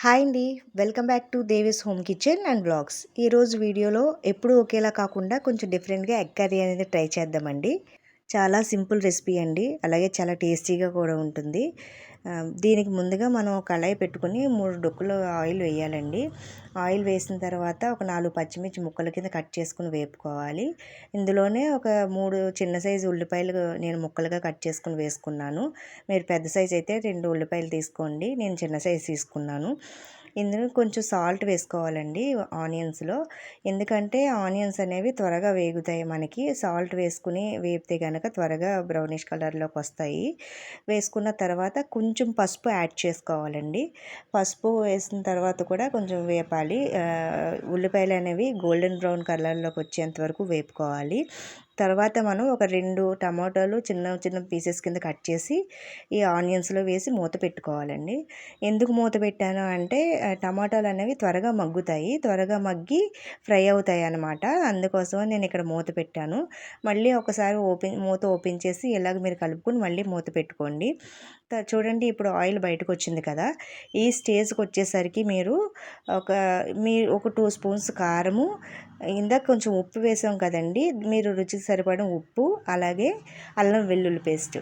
Hi అండి. Welcome back to Devi's home kitchen and blogs. ఈరోజు వీడియోలో ఎప్పుడూ ఒకేలా కాకుండా కొంచెం డిఫరెంట్గా ఎగ్ కర్రీ అనేది ట్రై చేద్దామండి. చాలా సింపుల్ రెసిపీ అండి. అలాగే చాలా టేస్టీగా కూడా ఉంటుంది. దీనికి ముందుగా మనం కళాయి పెట్టుకొని 3 డొక్కులు ఆయిల్ వేయాలండి. ఆయిల్ వేసిన తర్వాత ఒక 4 పచ్చిమిర్చి ముక్కల కింద కట్ చేసుకుని వేపుకోవాలి. ఇందులోనే ఒక 3 చిన్న సైజు ఉల్లిపాయలు నేను ముక్కలుగా కట్ చేసుకుని వేసుకున్నాను. మీరు పెద్ద సైజు అయితే 2 ఉల్లిపాయలు తీసుకోండి. నేను చిన్న సైజు తీసుకున్నాను. ఇందులో కొంచెం సాల్ట్ వేసుకోవాలండి ఆనియన్స్లో. ఎందుకంటే ఆనియన్స్ అనేవి త్వరగా వేగుతాయి మనకి. సాల్ట్ వేసుకుని వేపితే కనుక త్వరగా బ్రౌనిష్ కలర్లోకి వస్తాయి. వేసుకున్న తర్వాత కొంచెం పసుపు యాడ్ చేసుకోవాలండి. పసుపు వేసిన తర్వాత కూడా కొంచెం వేపాలి. ఉల్లిపాయలు అనేవి గోల్డెన్ బ్రౌన్ కలర్లోకి వచ్చేంత వరకు వేపుకోవాలి. తర్వాత మనం ఒక 2 టమాటాలు చిన్న చిన్న పీసెస్ కింద కట్ చేసి ఈ ఆనియన్స్లో వేసి మూత పెట్టుకోవాలండి. ఎందుకు మూత పెట్టాను అంటే టమాటాలు అనేవి త్వరగా మగ్గుతాయి, త్వరగా మగ్గి ఫ్రై అవుతాయి అన్నమాట. అందుకోసం నేను ఇక్కడ మూత పెట్టాను. మళ్ళీ ఒకసారి మూత ఓపెన్ చేసి ఇలాగ మీరు కలుపుకొని మళ్ళీ మూత పెట్టుకోండి. చూడండి, ఇప్పుడు ఆయిల్ బయటకు వచ్చింది కదా. ఈ స్టేజ్కి వచ్చేసరికి మీరు ఒక 2 స్పూన్స్ కారము, ఇందాక కొంచెం ఉప్పు వేసాం కదండి, మీరు రుచికి సరిపడిన ఉప్పు, అలాగే అల్లం వెల్లుల్లి పేస్ట్,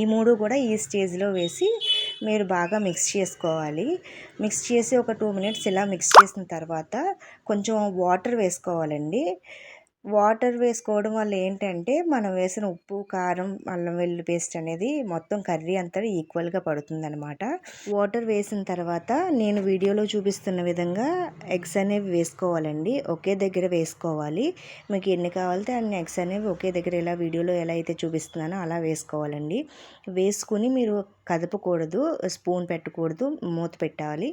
ఈ 3 కూడా ఈ స్టేజ్లో వేసి మీరు బాగా మిక్స్ చేసుకోవాలి. మిక్స్ చేసి ఒక 2 మినిట్స్ ఇలా మిక్స్ చేసిన తర్వాత కొంచెం వాటర్ వేసుకోవాలండి. వాటర్ వేసుకోవడం వల్ల ఏంటంటే మనం వేసిన ఉప్పు, కారం, అల్లం వెల్లుల్లి పేస్ట్ అనేది మొత్తం కర్రీ అంతా ఈక్వల్గా పడుతుందన్నమాట. వాటర్ వేసిన తర్వాత నేను వీడియోలో చూపిస్తున్న విధంగా ఎగ్స్ అనేవి వేసుకోవాలండి. ఒకే దగ్గర వేసుకోవాలి. మీకు ఎన్ని కావాలితే అన్ని ఎగ్స్ అనేవి ఒకే దగ్గర ఇలా వీడియోలో ఎలా అయితే చూపిస్తున్నానో అలా వేసుకోవాలండి. వేసుకుని మీరు కదపకూడదు, స్పూన్ పెట్టకూడదు, మూత పెట్టాలి.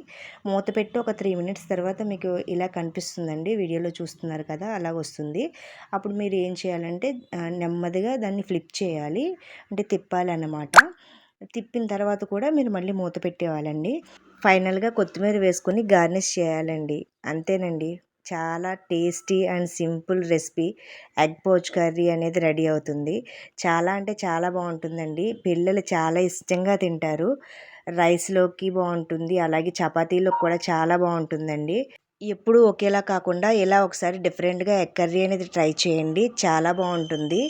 మూత పెట్టి ఒక 3 మినిట్స్ తర్వాత మీకు ఇలా కనిపిస్తుందండి. వీడియోలో చూస్తున్నారు కదా, అలా వస్తుంది. అప్పుడు మీరు ఏం చేయాలంటే నెమ్మదిగా దాన్ని ఫ్లిప్ చేయాలి, అంటే తిప్పాలి అన్నమాట. తిప్పిన తర్వాత కూడా మీరు మళ్ళీ మూత పెట్టేవాళ్ళండి. ఫైనల్గా కొత్తిమీర వేసుకొని గార్నిష్ చేయాలండి. అంతేనండి, చాలా tasty and simple recipe egg pouch curry అనేది రెడీ అవుతుంది. చాలా అంటే చాలా బాగుంటుందండి. పిల్లలు చాలా ఇష్టంగా తింటారు. రైస్లోకి బాగుంటుంది, అలాగే చపాతీలోకి కూడా చాలా బాగుంటుందండి. ఎప్పుడూ ఒకేలా కాకుండా ఇలా ఒకసారి డిఫరెంట్గా ఎగ్ కర్రీ అనేది ట్రై చేయండి, చాలా బాగుంటుంది.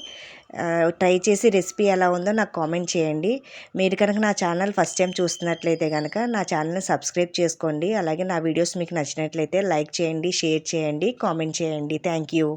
ట్రై చేసి రెసిపీ ఎలా ఉందో నాకు కామెంట్ చేయండి. మీరు కనుక నా ఛానల్ ఫస్ట్ టైం చూస్తున్నట్లయితే కనుక నా ఛానల్ని సబ్స్క్రైబ్ చేసుకోండి. అలాగే నా వీడియోస్ మీకు నచ్చినట్లయితే లైక్ చేయండి, షేర్ చేయండి, కామెంట్ చేయండి. Thank you.